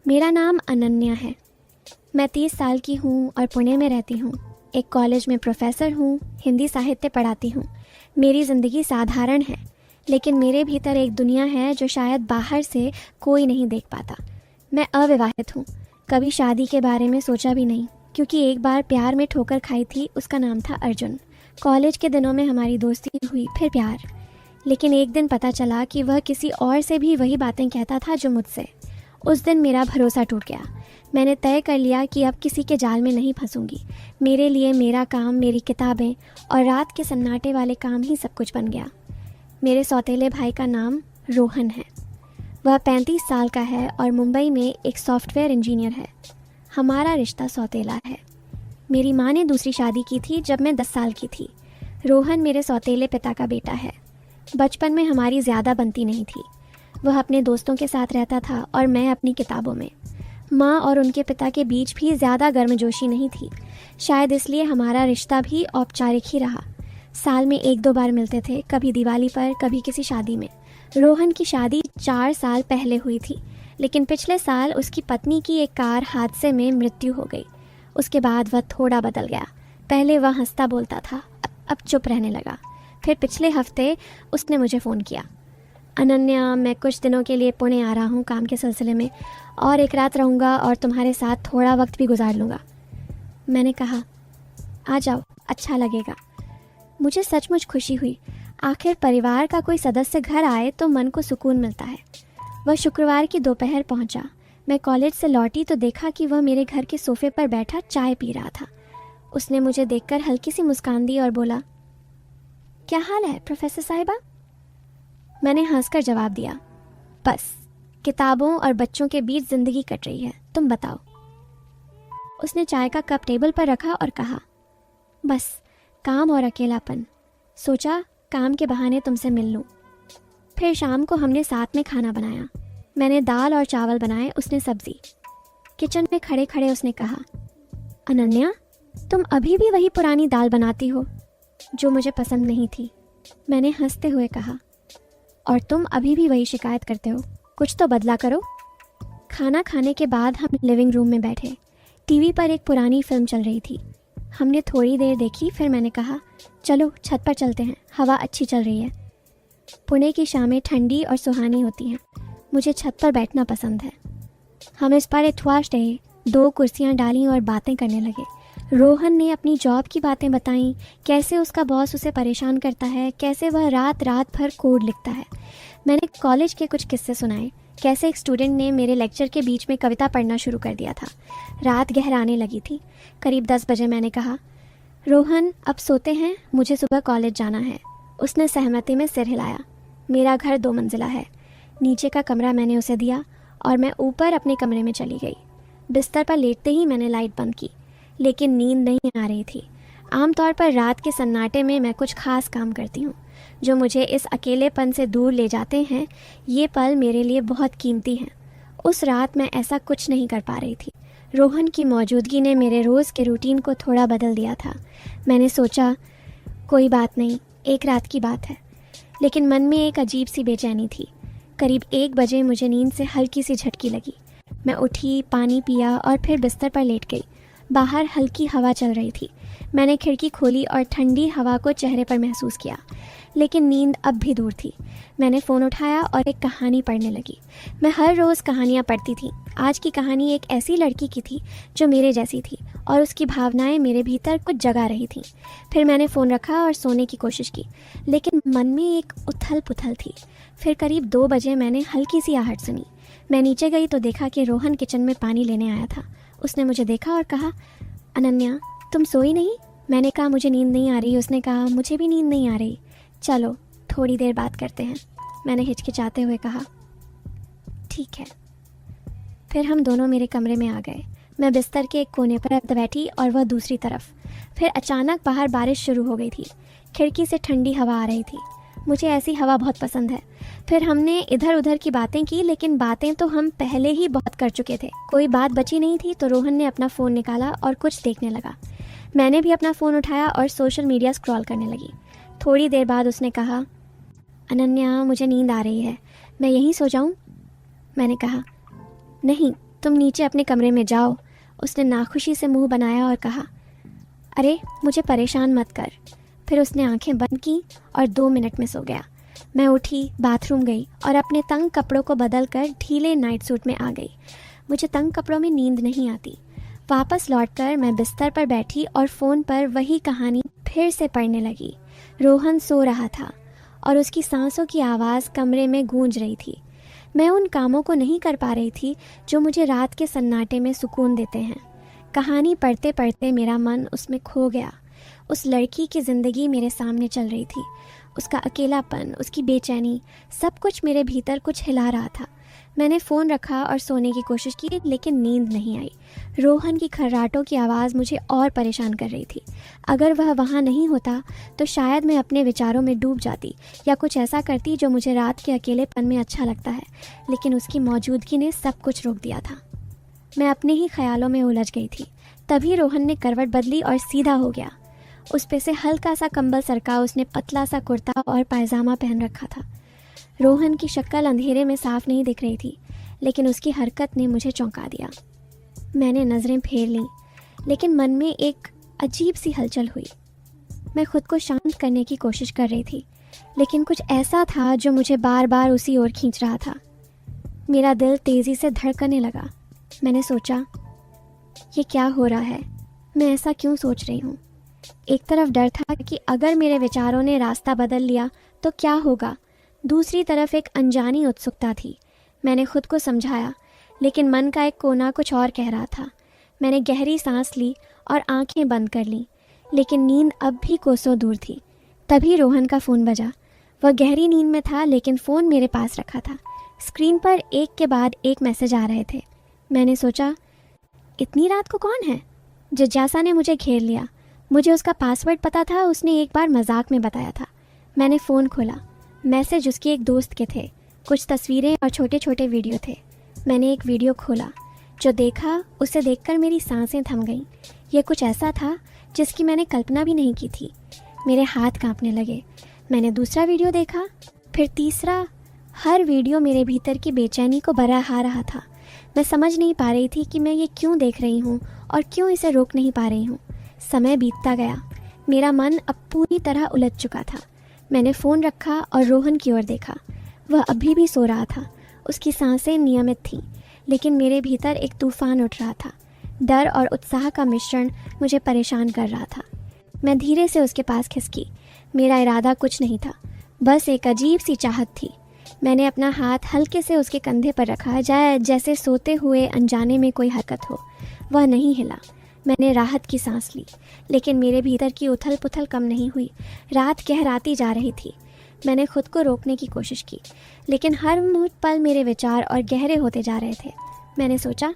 मेरा नाम अनन्या है। मैं 30 साल की हूँ और पुणे में रहती हूँ। एक कॉलेज में प्रोफेसर हूँ, हिंदी साहित्य पढ़ाती हूँ। मेरी ज़िंदगी साधारण है, लेकिन मेरे भीतर एक दुनिया है जो शायद बाहर से कोई नहीं देख पाता। मैं अविवाहित हूँ, कभी शादी के बारे में सोचा भी नहीं, क्योंकि एक बार प्यार में ठोकर खाई थी। उसका नाम था अर्जुन। कॉलेज के दिनों में हमारी दोस्ती हुई, फिर प्यार। लेकिन एक दिन पता चला कि वह किसी और से भी वही बातें कहता था जो मुझसे। उस दिन मेरा भरोसा टूट गया। मैंने तय कर लिया कि अब किसी के जाल में नहीं फंसूंगी। मेरे लिए मेरा काम, मेरी किताबें और रात के सन्नाटे वाले काम ही सब कुछ बन गया। मेरे सौतेले भाई का नाम रोहन है। वह 35 साल का है और मुंबई में एक सॉफ्टवेयर इंजीनियर है। हमारा रिश्ता सौतेला है। मेरी माँ ने दूसरी शादी की थी जब मैं 10 साल की थी। रोहन मेरे सौतेले पिता का बेटा है। बचपन में हमारी ज़्यादा बनती नहीं थी। वह अपने दोस्तों के साथ रहता था और मैं अपनी किताबों में। माँ और उनके पिता के बीच भी ज़्यादा गर्मजोशी नहीं थी। शायद इसलिए हमारा रिश्ता भी औपचारिक ही रहा। साल में 1-2 बार मिलते थे, कभी दिवाली पर, कभी किसी शादी में। रोहन की शादी 4 साल पहले हुई थी, लेकिन पिछले साल उसकी पत्नी की एक कार हादसे में मृत्यु हो गई। उसके बाद वह थोड़ा बदल गया। पहले वह हंसता बोलता था, अब चुप रहने लगा। फिर पिछले हफ्ते उसने मुझे फ़ोन किया। अनन्या, मैं कुछ दिनों के लिए पुणे आ रहा हूँ काम के सिलसिले में, और एक रात रहूँगा और तुम्हारे साथ थोड़ा वक्त भी गुजार लूँगा। मैंने कहा, आ जाओ, अच्छा लगेगा। मुझे सचमुच खुशी हुई। आखिर परिवार का कोई सदस्य घर आए तो मन को सुकून मिलता है। वह शुक्रवार की दोपहर पहुँचा। मैं कॉलेज से लौटी तो देखा कि वह मेरे घर के सोफे पर बैठा चाय पी रहा था। उसने मुझे देखकर हल्की सी मुस्कान दी और बोला, क्या हाल है प्रोफेसर साहिबा? मैंने हंसकर जवाब दिया, बस किताबों और बच्चों के बीच जिंदगी कट रही है, तुम बताओ। उसने चाय का कप टेबल पर रखा और कहा, बस काम और अकेलापन। सोचा काम के बहाने तुमसे मिल लूं। फिर शाम को हमने साथ में खाना बनाया। मैंने दाल और चावल बनाए, उसने सब्जी। किचन में खड़े खड़े उसने कहा, अनन्या, तुम अभी भी वही पुरानी दाल बनाती हो जो मुझे पसंद नहीं थी। मैंने हंसते हुए कहा, और तुम अभी भी वही शिकायत करते हो, कुछ तो बदला करो। खाना खाने के बाद हम लिविंग रूम में बैठे। टीवी पर एक पुरानी फिल्म चल रही थी। हमने थोड़ी देर देखी, फिर मैंने कहा, चलो छत पर चलते हैं, हवा अच्छी चल रही है। पुणे की शामें ठंडी और सुहानी होती हैं। मुझे छत पर बैठना पसंद है। हम इस पर इतवार रहे, 2 कुर्सियां डालीं और बातें करने लगे। रोहन ने अपनी जॉब की बातें बताईं, कैसे उसका बॉस उसे परेशान करता है, कैसे वह रात रात भर कोड लिखता है। मैंने कॉलेज के कुछ किस्से सुनाए, कैसे एक स्टूडेंट ने मेरे लेक्चर के बीच में कविता पढ़ना शुरू कर दिया था। रात गहराने लगी थी। करीब 10 बजे मैंने कहा, रोहन अब सोते हैं, मुझे सुबह कॉलेज जाना है। उसने सहमति में सिर हिलाया। मेरा घर 2 मंजिला है। नीचे का कमरा मैंने उसे दिया और मैं ऊपर अपने कमरे में चली गई। बिस्तर पर लेटते ही मैंने लाइट बंद की, लेकिन नींद नहीं आ रही थी। आमतौर पर रात के सन्नाटे में मैं कुछ खास काम करती हूँ जो मुझे इस अकेलेपन से दूर ले जाते हैं। ये पल मेरे लिए बहुत कीमती हैं। उस रात मैं ऐसा कुछ नहीं कर पा रही थी। रोहन की मौजूदगी ने मेरे रोज़ के रूटीन को थोड़ा बदल दिया था। मैंने सोचा, कोई बात नहीं, एक रात की बात है। लेकिन मन में एक अजीब सी बेचैनी थी। करीब 1 बजे मुझे नींद से हल्की सी झटकी लगी। मैं उठी, पानी पिया और फिर बिस्तर पर लेट गई। बाहर हल्की हवा चल रही थी। मैंने खिड़की खोली और ठंडी हवा को चेहरे पर महसूस किया, लेकिन नींद अब भी दूर थी। मैंने फ़ोन उठाया और एक कहानी पढ़ने लगी। मैं हर रोज़ कहानियाँ पढ़ती थी। आज की कहानी एक ऐसी लड़की की थी जो मेरे जैसी थी और उसकी भावनाएं मेरे भीतर कुछ जगा रही थीं। फिर मैंने फ़ोन रखा और सोने की कोशिश की, लेकिन मन में एक उथल पुथल थी। फिर करीब 2 बजे मैंने हल्की सी आहट सुनी। मैं नीचे गई तो देखा कि रोहन किचन में पानी लेने आया था। उसने मुझे देखा और कहा, अनन्या, तुम सोई नहीं? मैंने कहा, मुझे नींद नहीं आ रही। उसने कहा, मुझे भी नींद नहीं आ रही, चलो थोड़ी देर बात करते हैं। मैंने हिचकिचाते हुए कहा, ठीक है। फिर हम दोनों मेरे कमरे में आ गए। मैं बिस्तर के एक कोने पर बैठी और वह दूसरी तरफ। फिर अचानक बाहर बारिश शुरू हो गई थी। खिड़की से ठंडी हवा आ रही थी। मुझे ऐसी हवा बहुत पसंद है। फिर हमने इधर उधर की बातें की, लेकिन बातें तो हम पहले ही बहुत कर चुके थे। कोई बात बची नहीं थी तो रोहन ने अपना फ़ोन निकाला और कुछ देखने लगा। मैंने भी अपना फ़ोन उठाया और सोशल मीडिया स्क्रॉल करने लगी। थोड़ी देर बाद उसने कहा, अनन्या, मुझे नींद आ रही है, मैं यहीं सो जाऊं? मैंने कहा, नहीं, तुम नीचे अपने कमरे में जाओ। उसने नाखुशी से मुंह बनाया और कहा, अरे मुझे परेशान मत कर। फिर उसने आंखें बंद की और 2 मिनट में सो गया। मैं उठी, बाथरूम गई और अपने तंग कपड़ों को बदल कर ढीले नाइट सूट में आ गई। मुझे तंग कपड़ों में नींद नहीं आती। वापस लौटकर मैं बिस्तर पर बैठी और फ़ोन पर वही कहानी फिर से पढ़ने लगी। रोहन सो रहा था और उसकी सांसों की आवाज़ कमरे में गूंज रही थी। मैं उन कामों को नहीं कर पा रही थी जो मुझे रात के सन्नाटे में सुकून देते हैं। कहानी पढ़ते पढ़ते मेरा मन उसमें खो गया। उस लड़की की ज़िंदगी मेरे सामने चल रही थी। उसका अकेलापन, उसकी बेचैनी, सब कुछ मेरे भीतर कुछ हिला रहा था। मैंने फ़ोन रखा और सोने की कोशिश की, लेकिन नींद नहीं आई। रोहन की खर्राटों की आवाज़ मुझे और परेशान कर रही थी। अगर वह वहाँ नहीं होता तो शायद मैं अपने विचारों में डूब जाती या कुछ ऐसा करती जो मुझे रात के अकेलेपन में अच्छा लगता है, लेकिन उसकी मौजूदगी ने सब कुछ रोक दिया था। मैं अपने ही ख्यालों में उलझ गई थी। तभी रोहन ने करवट बदली और सीधा हो गया। उस पे से हल्का सा कंबल सरका उसने पतला सा कुर्ता और पायजामा पहन रखा था। रोहन की शक्ल अंधेरे में साफ नहीं दिख रही थी, लेकिन उसकी हरकत ने मुझे चौंका दिया। मैंने नज़रें फेर लीं, लेकिन मन में एक अजीब सी हलचल हुई। मैं खुद को शांत करने की कोशिश कर रही थी, लेकिन कुछ ऐसा था जो मुझे बार बार उसी ओर खींच रहा था। मेरा दिल तेज़ी से धड़कने लगा। मैंने सोचा, ये क्या हो रहा है? मैं ऐसा क्यों सोच रही हूँ? एक तरफ डर था कि अगर मेरे विचारों ने रास्ता बदल लिया तो क्या होगा। दूसरी तरफ एक अनजानी उत्सुकता थी। मैंने खुद को समझाया, लेकिन मन का एक कोना कुछ और कह रहा था। मैंने गहरी सांस ली और आंखें बंद कर लीं, लेकिन नींद अब भी कोसों दूर थी। तभी रोहन का फ़ोन बजा। वह गहरी नींद में था, लेकिन फ़ोन मेरे पास रखा था। स्क्रीन पर एक के बाद एक मैसेज आ रहे थे। मैंने सोचा, इतनी रात को कौन है? जिज्ञासा ने मुझे घेर लिया। मुझे उसका पासवर्ड पता था, उसने एक बार मजाक में बताया था। मैंने फ़ोन खोला। मैसेज उसके एक दोस्त के थे। कुछ तस्वीरें और छोटे छोटे वीडियो थे। मैंने एक वीडियो खोला। जो देखा उसे देखकर मेरी सांसें थम गईं। यह कुछ ऐसा था जिसकी मैंने कल्पना भी नहीं की थी। मेरे हाथ कांपने लगे। मैंने दूसरा वीडियो देखा, फिर तीसरा। हर वीडियो मेरे भीतर की बेचैनी को बढ़ा रहा था। मैं समझ नहीं पा रही थी कि मैं ये क्यों देख रही हूँ और क्यों इसे रोक नहीं पा रही हूँ। समय बीतता गया। मेरा मन अब पूरी तरह उलझ चुका था। मैंने फ़ोन रखा और रोहन की ओर देखा। वह अभी भी सो रहा था। उसकी सांसें नियमित थीं, लेकिन मेरे भीतर एक तूफान उठ रहा था। डर और उत्साह का मिश्रण मुझे परेशान कर रहा था। मैं धीरे से उसके पास खिसकी। मेरा इरादा कुछ नहीं था, बस एक अजीब सी चाहत थी। मैंने अपना हाथ हल्के से उसके कंधे पर रखा, जैसे सोते हुए अनजाने में कोई हरकत हो। वह नहीं हिला। मैंने राहत की सांस ली, लेकिन मेरे भीतर की उथल पुथल कम नहीं हुई। रात गहराती जा रही थी। मैंने खुद को रोकने की कोशिश की, लेकिन हर पल मेरे विचार और गहरे होते जा रहे थे। मैंने सोचा,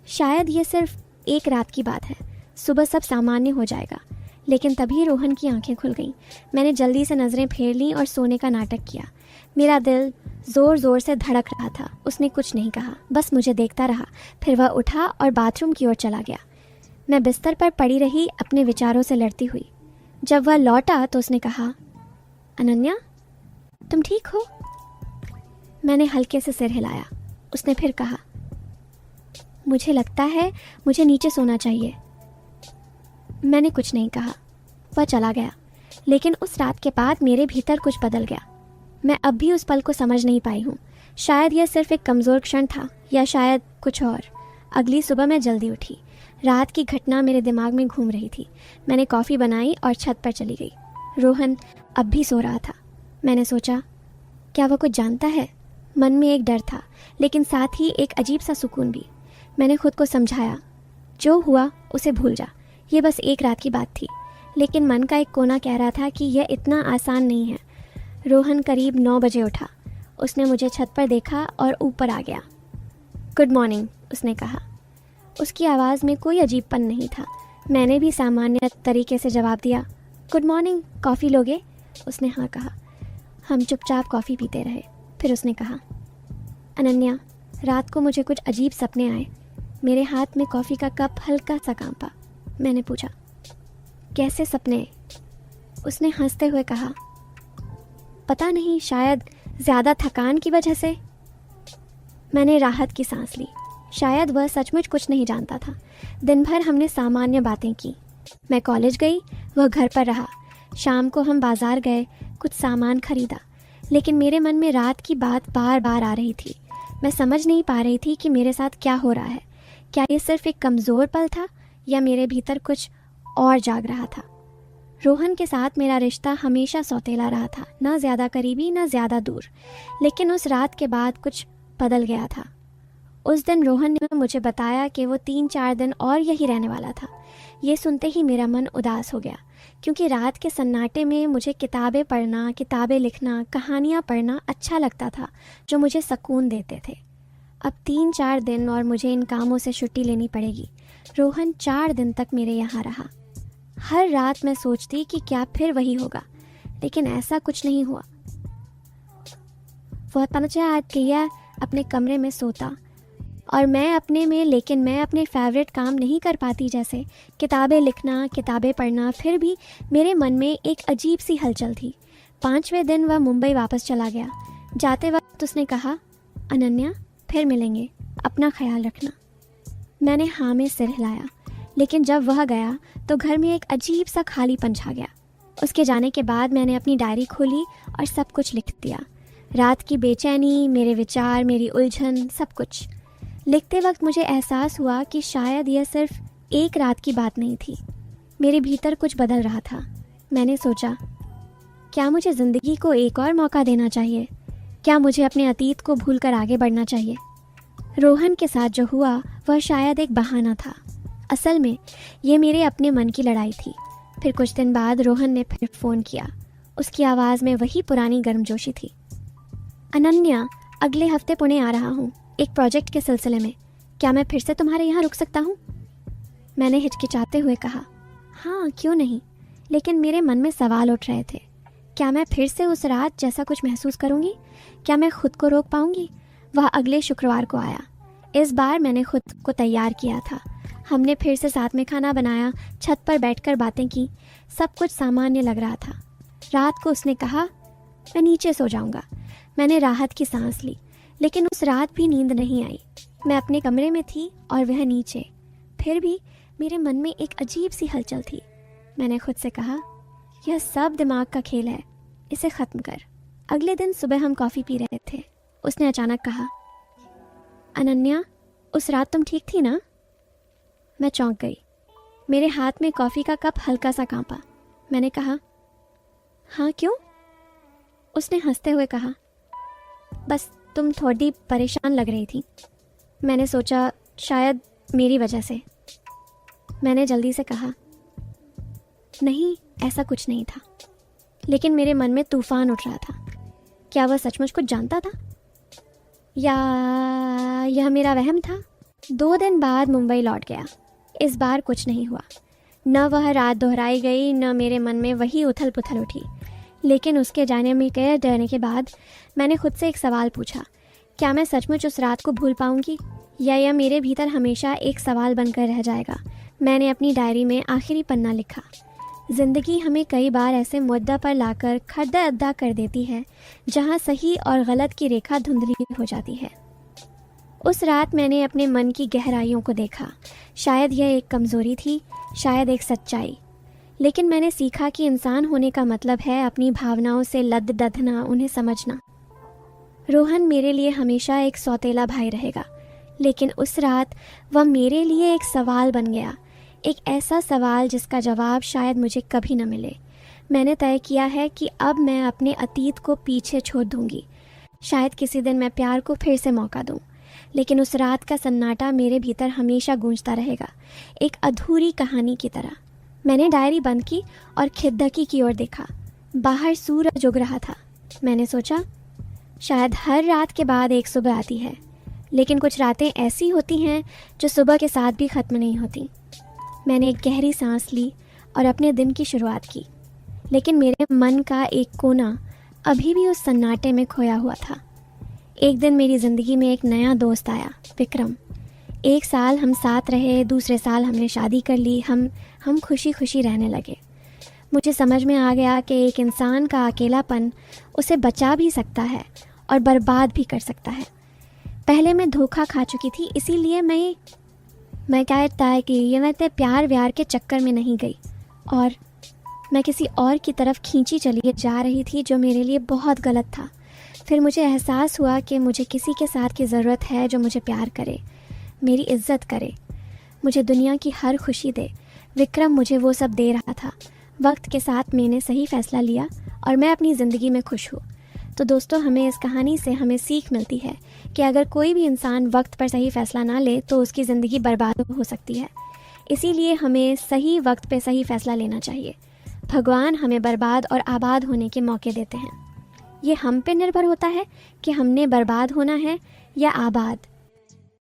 शायद ये सिर्फ एक रात की बात है, सुबह सब सामान्य हो जाएगा। लेकिन तभी रोहन की आंखें खुल गईं। मैंने जल्दी से नज़रें फेर लीं और सोने का नाटक किया। मेरा दिल ज़ोर ज़ोर से धड़क रहा था। उसने कुछ नहीं कहा, बस मुझे देखता रहा। फिर वह उठा और बाथरूम की ओर चला गया। मैं बिस्तर पर पड़ी रही, अपने विचारों से लड़ती हुई। जब वह लौटा तो उसने कहा, अनन्या, तुम ठीक हो? मैंने हल्के से सिर हिलाया। उसने फिर कहा, मुझे लगता है मुझे नीचे सोना चाहिए। मैंने कुछ नहीं कहा। वह चला गया, लेकिन उस रात के बाद मेरे भीतर कुछ बदल गया। मैं अब भी उस पल को समझ नहीं पाई हूँ। शायद यह सिर्फ एक कमज़ोर क्षण था, या शायद कुछ और। अगली सुबह मैं जल्दी उठी। रात की घटना मेरे दिमाग में घूम रही थी। मैंने कॉफ़ी बनाई और छत पर चली गई। रोहन अब भी सो रहा था। मैंने सोचा, क्या वह कुछ जानता है? मन में एक डर था, लेकिन साथ ही एक अजीब सा सुकून भी। मैंने खुद को समझाया, जो हुआ उसे भूल जा, ये बस एक रात की बात थी। लेकिन मन का एक कोना कह रहा था कि यह इतना आसान नहीं है। रोहन करीब 9 बजे उठा। उसने मुझे छत पर देखा और ऊपर आ गया। गुड मॉर्निंग, उसने कहा। उसकी आवाज़ में कोई अजीबपन नहीं था। मैंने भी सामान्य तरीके से जवाब दिया, गुड मॉर्निंग, कॉफ़ी लोगे? उसने हाँ कहा। हम चुपचाप कॉफ़ी पीते रहे। फिर उसने कहा, अनन्या, रात को मुझे कुछ अजीब सपने आए। मेरे हाथ में कॉफ़ी का कप हल्का सा कांपा। मैंने पूछा, कैसे सपने? उसने हंसते हुए कहा, पता नहीं, शायद ज़्यादा थकान की वजह से। मैंने राहत की सांस ली। शायद वह सचमुच कुछ नहीं जानता था। दिन भर हमने सामान्य बातें की। मैं कॉलेज गई, वह घर पर रहा। शाम को हम बाजार गए, कुछ सामान खरीदा। लेकिन मेरे मन में रात की बात बार बार आ रही थी। मैं समझ नहीं पा रही थी कि मेरे साथ क्या हो रहा है। क्या ये सिर्फ एक कमज़ोर पल था या मेरे भीतर कुछ और जाग रहा था। रोहन के साथ मेरा रिश्ता हमेशा सौतेला रहा था, ना ज़्यादा करीबी ना ज़्यादा दूर। लेकिन उस रात के बाद कुछ बदल गया था। उस दिन रोहन ने मुझे बताया कि वो 3-4 दिन और यही रहने वाला था। ये सुनते ही मेरा मन उदास हो गया, क्योंकि रात के सन्नाटे में मुझे किताबें पढ़ना, किताबें लिखना, कहानियाँ पढ़ना अच्छा लगता था, जो मुझे सुकून देते थे। अब 3-4 दिन और मुझे इन कामों से छुट्टी लेनी पड़ेगी। रोहन 4 दिन तक मेरे यहाँ रहा। हर रात मैं सोचती कि क्या फिर वही होगा, लेकिन ऐसा कुछ नहीं हुआ। वह तनचा किया अपने कमरे में सोता और मैं अपने में, लेकिन मैं अपने फेवरेट काम नहीं कर पाती, जैसे किताबें लिखना, किताबें पढ़ना। फिर भी मेरे मन में एक अजीब सी हलचल थी। 5वें दिन वह मुंबई वापस चला गया। जाते वक्त उसने कहा, अनन्या फिर मिलेंगे, अपना ख्याल रखना। मैंने हाँ में सिर हिलाया, लेकिन जब वह गया तो घर में एक अजीब सा खालीपन छा गया। उसके जाने के बाद मैंने अपनी डायरी खोली और सब कुछ लिख दिया। रात की बेचैनी, मेरे विचार, मेरी उलझन, सब कुछ। लिखते वक्त मुझे एहसास हुआ कि शायद यह सिर्फ एक रात की बात नहीं थी। मेरे भीतर कुछ बदल रहा था। मैंने सोचा, क्या मुझे ज़िंदगी को एक और मौका देना चाहिए? क्या मुझे अपने अतीत को भूलकर आगे बढ़ना चाहिए? रोहन के साथ जो हुआ वह शायद एक बहाना था। असल में ये मेरे अपने मन की लड़ाई थी। फिर कुछ दिन बाद रोहन ने फिर फ़ोन किया। उसकी आवाज़ में वही पुरानी गर्मजोशी थी। अनन्या, अगले हफ्ते पुणे आ रहा हूँ, एक प्रोजेक्ट के सिलसिले में। क्या मैं फिर से तुम्हारे यहाँ रुक सकता हूँ? मैंने हिचकिचाते हुए कहा, हाँ क्यों नहीं, लेकिन मेरे मन में सवाल उठ रहे थे। क्या मैं फिर से उस रात जैसा कुछ महसूस करूँगी? क्या मैं खुद को रोक पाऊँगी? वह अगले शुक्रवार को आया। इस बार मैंने खुद को तैयार किया था। हमने फिर से साथ में खाना बनाया, छत पर बैठकर बातें की। सब कुछ सामान्य लग रहा था। रात को उसने कहा, मैं नीचे सो जाऊँगा। मैंने राहत की सांस ली, लेकिन उस रात भी नींद नहीं आई। मैं अपने कमरे में थी और वह नीचे। फिर भी मेरे मन में एक अजीब सी हलचल थी। मैंने खुद से कहा, यह सब दिमाग का खेल है, इसे ख़त्म कर। अगले दिन सुबह हम कॉफ़ी पी रहे थे। उसने अचानक कहा, अनन्या, उस रात तुम ठीक थी ना? मैं चौंक गई। मेरे हाथ में कॉफ़ी का कप हल्का सा कांपा। मैंने कहा, हाँ क्यों? उसने हंसते हुए कहा, बस तुम थोड़ी परेशान लग रही थी। मैंने सोचा शायद मेरी वजह से। मैंने जल्दी से कहा, नहीं ऐसा कुछ नहीं था। लेकिन मेरे मन में तूफान उठ रहा था। क्या वह सचमुच कुछ जानता था या यह मेरा वहम था? 2 दिन बाद मुंबई लौट गया। इस बार कुछ नहीं हुआ। न वह रात दोहराई गई, न मेरे मन में वही उथल पुथल उठी। लेकिन उसके जाने में के डरने के बाद मैंने खुद से एक सवाल पूछा, क्या मैं सचमुच उस रात को भूल पाऊंगी या यह मेरे भीतर हमेशा एक सवाल बनकर रह जाएगा? मैंने अपनी डायरी में आखिरी पन्ना लिखा, ज़िंदगी हमें कई बार ऐसे मुद्दा पर लाकर खड्डा अद्दा कर देती है जहाँ सही और गलत की रेखा धुंधली हो जाती है। उस रात मैंने अपने मन की गहराइयों को देखा। शायद यह एक कमज़ोरी थी, शायद एक सच्चाई। लेकिन मैंने सीखा कि इंसान होने का मतलब है अपनी भावनाओं से लद-ददना, उन्हें समझना। रोहन मेरे लिए हमेशा एक सौतेला भाई रहेगा, लेकिन उस रात वह मेरे लिए एक सवाल बन गया। एक ऐसा सवाल जिसका जवाब शायद मुझे कभी न मिले। मैंने तय किया है कि अब मैं अपने अतीत को पीछे छोड़ दूंगी। शायद किसी दिन मैं प्यार को फिर से मौका दूं, लेकिन उस रात का सन्नाटा मेरे भीतर हमेशा गूंजता रहेगा, एक अधूरी कहानी की तरह। मैंने डायरी बंद की और खिड़की की ओर देखा। बाहर सूरज उग रहा था। मैंने सोचा, शायद हर रात के बाद एक सुबह आती है, लेकिन कुछ रातें ऐसी होती हैं जो सुबह के साथ भी ख़त्म नहीं होती। मैंने एक गहरी सांस ली और अपने दिन की शुरुआत की, लेकिन मेरे मन का एक कोना अभी भी उस सन्नाटे में खोया हुआ था। एक दिन मेरी ज़िंदगी में एक नया दोस्त आया, विक्रम। 1 साल हम साथ रहे, दूसरे साल हमने शादी कर ली। हम खुशी खुशी रहने लगे। मुझे समझ में आ गया कि एक इंसान का अकेलापन उसे बचा भी सकता है और बर्बाद भी कर सकता है। पहले मैं धोखा खा चुकी थी, इसीलिए मैं कहता है कि ये मैं प्यार व्यार के चक्कर में नहीं गई और मैं किसी और की तरफ खींची चली जा रही थी, जो मेरे लिए बहुत गलत था। फिर मुझे एहसास हुआ कि मुझे किसी के साथ की ज़रूरत है जो मुझे प्यार करे, मेरी इज्जत करे, मुझे दुनिया की हर खुशी दे। विक्रम मुझे वो सब दे रहा था। वक्त के साथ मैंने सही फ़ैसला लिया और मैं अपनी ज़िंदगी में खुश हूँ। तो दोस्तों, हमें इस कहानी से हमें सीख मिलती है कि अगर कोई भी इंसान वक्त पर सही फ़ैसला ना ले तो उसकी ज़िंदगी बर्बाद हो सकती है। इसीलिए हमें सही वक्त पे सही फ़ैसला लेना चाहिए। भगवान हमें बर्बाद और आबाद होने के मौके देते हैं। ये हम पे निर्भर होता है कि हमने बर्बाद होना है या आबाद।